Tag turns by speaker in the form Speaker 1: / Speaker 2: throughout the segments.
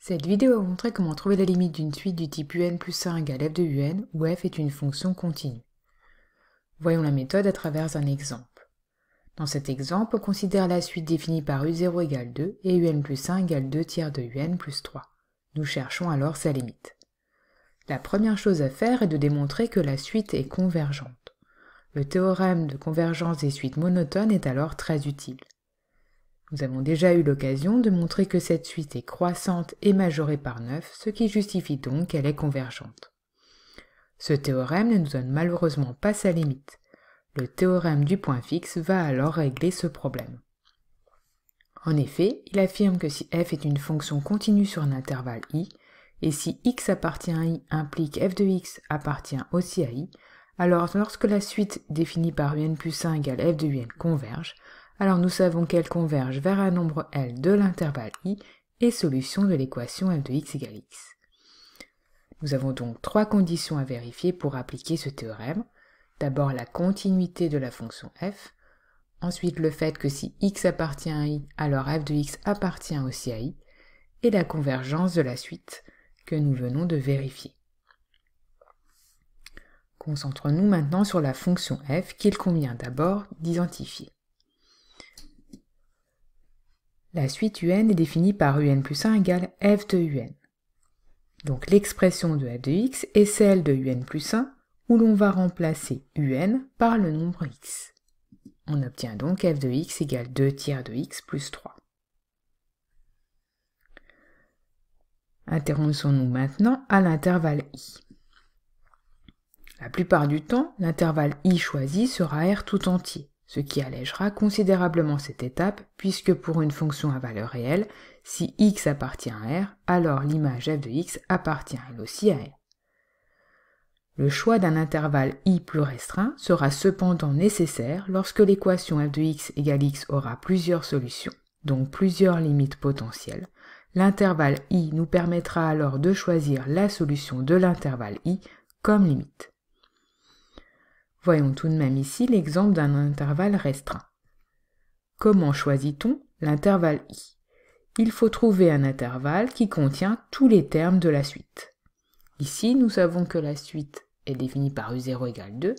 Speaker 1: Cette vidéo va montrer comment trouver la limite d'une suite du type un plus 1 égale f de un, où f est une fonction continue. Voyons la méthode à travers un exemple. Dans cet exemple, on considère la suite définie par u0 égale 2 et un plus 1 égale 2 tiers de un plus 3. Nous cherchons alors sa limite. La première chose à faire est de démontrer que la suite est convergente. Le théorème de convergence des suites monotones est alors très utile. Nous avons déjà eu l'occasion de montrer que cette suite est croissante et majorée par 9, ce qui justifie donc qu'elle est convergente. Ce théorème ne nous donne malheureusement pas sa limite. Le théorème du point fixe va alors régler ce problème. En effet, il affirme que si f est une fonction continue sur un intervalle i, et si x appartient à i implique f de x appartient aussi à i, alors lorsque la suite définie par un plus 1 égale f de un converge, alors nous savons qu'elle converge vers un nombre L de l'intervalle I et solution de l'équation f de x égale x. Nous avons donc trois conditions à vérifier pour appliquer ce théorème. D'abord la continuité de la fonction f, ensuite le fait que si x appartient à i, alors f de x appartient aussi à i, et la convergence de la suite que nous venons de vérifier. Concentrons-nous maintenant sur la fonction f qu'il convient d'abord d'identifier. La suite un est définie par un plus 1 égale f de un. Donc l'expression de f de x est celle de un plus 1 où l'on va remplacer un par le nombre x. On obtient donc f de x égale 2 tiers de x plus 3. Intéressons-nous maintenant à l'intervalle i. La plupart du temps, l'intervalle i choisi sera R tout entier, ce qui allègera considérablement cette étape, puisque pour une fonction à valeur réelle, si x appartient à R, alors l'image f de x appartient elle aussi à R. Le choix d'un intervalle i plus restreint sera cependant nécessaire lorsque l'équation f de x égale x aura plusieurs solutions, donc plusieurs limites potentielles. L'intervalle i nous permettra alors de choisir la solution de l'intervalle i comme limite. Voyons tout de même ici l'exemple d'un intervalle restreint. Comment choisit-on l'intervalle i? Il faut trouver un intervalle qui contient tous les termes de la suite. Ici, nous savons que la suite est définie par u0 égale 2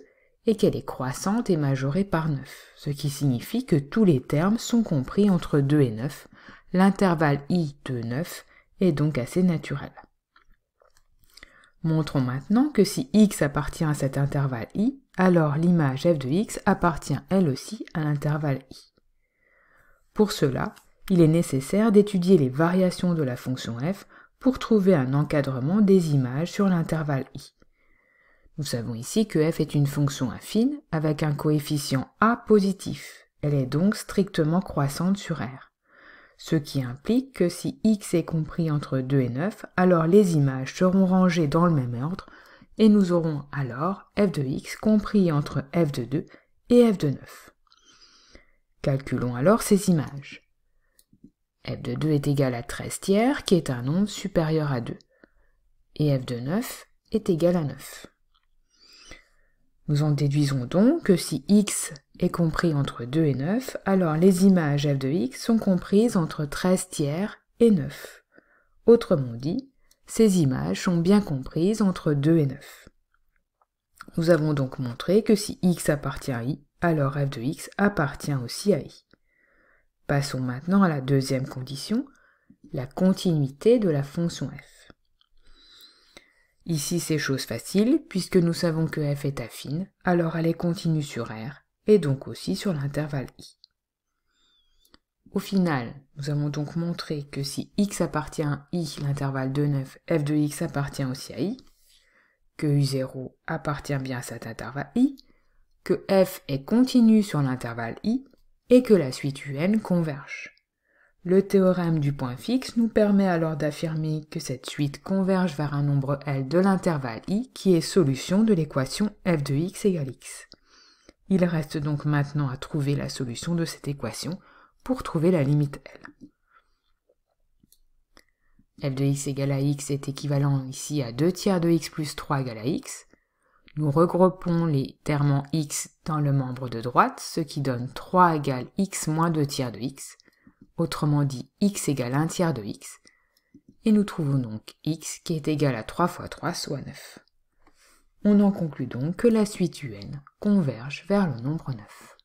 Speaker 1: et qu'elle est croissante et majorée par 9, ce qui signifie que tous les termes sont compris entre 2 et 9. L'intervalle i de 9 est donc assez naturel. Montrons maintenant que si x appartient à cet intervalle i, alors l'image f de x appartient elle aussi à l'intervalle i. Pour cela, il est nécessaire d'étudier les variations de la fonction f pour trouver un encadrement des images sur l'intervalle i. Nous savons ici que f est une fonction affine avec un coefficient a positif. Elle est donc strictement croissante sur R. Ce qui implique que si x est compris entre 2 et 9, alors les images seront rangées dans le même ordre et nous aurons alors f de x compris entre f de 2 et f de 9. Calculons alors ces images. f de 2 est égal à 13 tiers, qui est un nombre supérieur à 2, et f de 9 est égal à 9. Nous en déduisons donc que si x est compris entre 2 et 9, alors les images f de x sont comprises entre 13 tiers et 9. Autrement dit, ces images sont bien comprises entre 2 et 9. Nous avons donc montré que si x appartient à i, alors f de x appartient aussi à i. Passons maintenant à la deuxième condition, la continuité de la fonction f. Ici c'est chose facile, puisque nous savons que f est affine, alors elle est continue sur R, et donc aussi sur l'intervalle i. Au final, nous avons donc montré que si x appartient à i, l'intervalle de 9, f de x appartient aussi à i, que u0 appartient bien à cet intervalle i, que f est continue sur l'intervalle i, et que la suite un converge. Le théorème du point fixe nous permet alors d'affirmer que cette suite converge vers un nombre L de l'intervalle i qui est solution de l'équation f de x égale x. Il reste donc maintenant à trouver la solution de cette équation pour trouver la limite L. f de x égale à x est équivalent ici à 2 tiers de x plus 3 égale à x. Nous regroupons les termes en x dans le membre de droite, ce qui donne 3 égale x moins 2 tiers de x. Autrement dit, x égale 1 tiers de x, et nous trouvons donc x qui est égal à 3 fois 3 soit 9. On en conclut donc que la suite un converge vers le nombre 9.